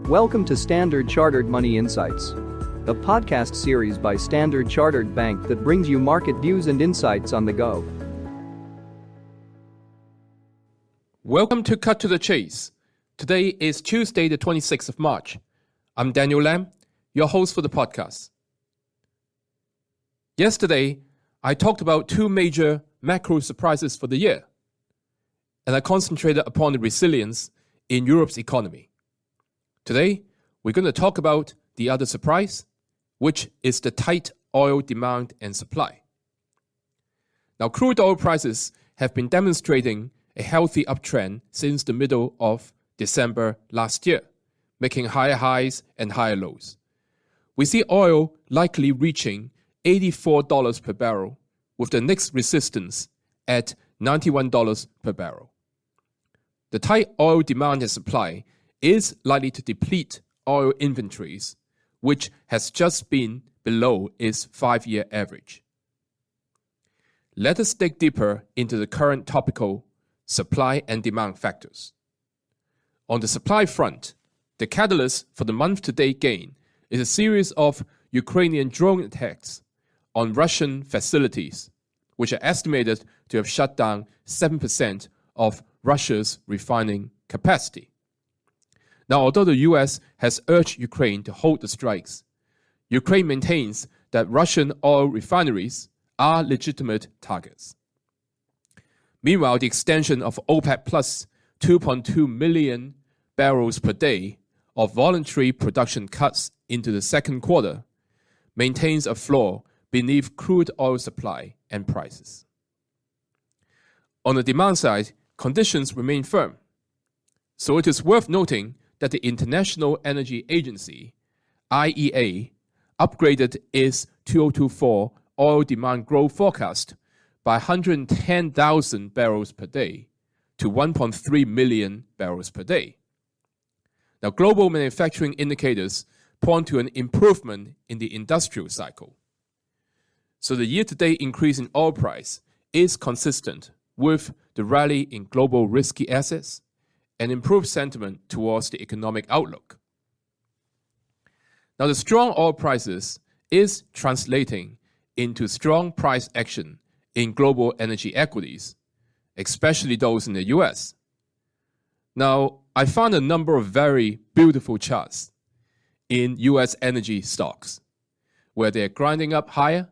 Welcome to Standard Chartered Money Insights, a podcast series by Standard Chartered Bank that brings you market views and insights on the go. Welcome to Cut to the Chase. Today is Tuesday, the 26th of March. I'm Daniel Lam, your host for the podcast. Yesterday, I talked about two major macro surprises for the year, and I concentrated upon the resilience in Europe's economy. Today, we're going to talk about the other surprise, which is the tight oil demand and supply. Now, crude oil prices have been demonstrating a healthy uptrend since the middle of December last year, making higher highs and higher lows. We see oil likely reaching $84 per barrel, with the next resistance at $91 per barrel. The tight oil demand and supply is likely to deplete oil inventories, which has just been below its 5-year average. Let us dig deeper into the current topical supply and demand factors. On the supply front, the catalyst for the month-to-date gain is a series of Ukrainian drone attacks on Russian facilities, which are estimated to have shut down 7% of Russia's refining capacity. Now, although the US has urged Ukraine to hold the strikes, Ukraine maintains that Russian oil refineries are legitimate targets. Meanwhile, the extension of OPEC plus 2.2 million barrels per day of voluntary production cuts into the second quarter maintains a floor beneath crude oil supply and prices. On the demand side, conditions remain firm. So it is worth noting that the International Energy Agency, IEA, upgraded its 2024 oil demand growth forecast by 110,000 barrels per day to 1.3 million barrels per day. Now, global manufacturing indicators point to an improvement in the industrial cycle. So the year-to-date increase in oil price is consistent with the rally in global risky assets and improved sentiment towards the economic outlook. Now, the strong oil prices is translating into strong price action in global energy equities, especially those in the US. Now, I found a number of very beautiful charts in US energy stocks, where they're grinding up higher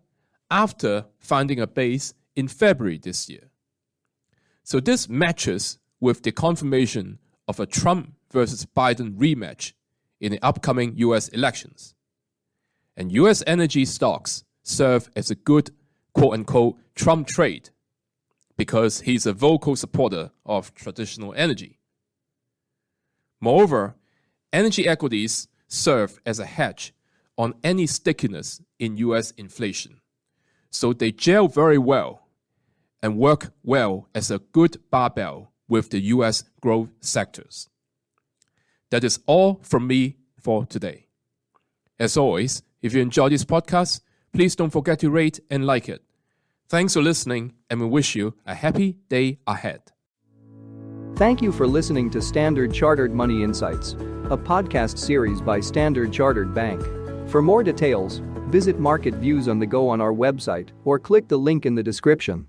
after finding a base in February this year. So this matches with the confirmation of a Trump versus Biden rematch in the upcoming US elections. And US energy stocks serve as a good quote-unquote Trump trade because he's a vocal supporter of traditional energy. Moreover, energy equities serve as a hedge on any stickiness in US inflation. So they gel very well and work well as a good barbell with the US growth sectors. That is all from me for today. As always, if you enjoy this podcast, please don't forget to rate and like it. Thanks for listening, and we wish you a happy day ahead. Thank you for listening to Standard Chartered Money Insights, a podcast series by Standard Chartered Bank. For more details, visit Market Views on the Go on our website or click the link in the description.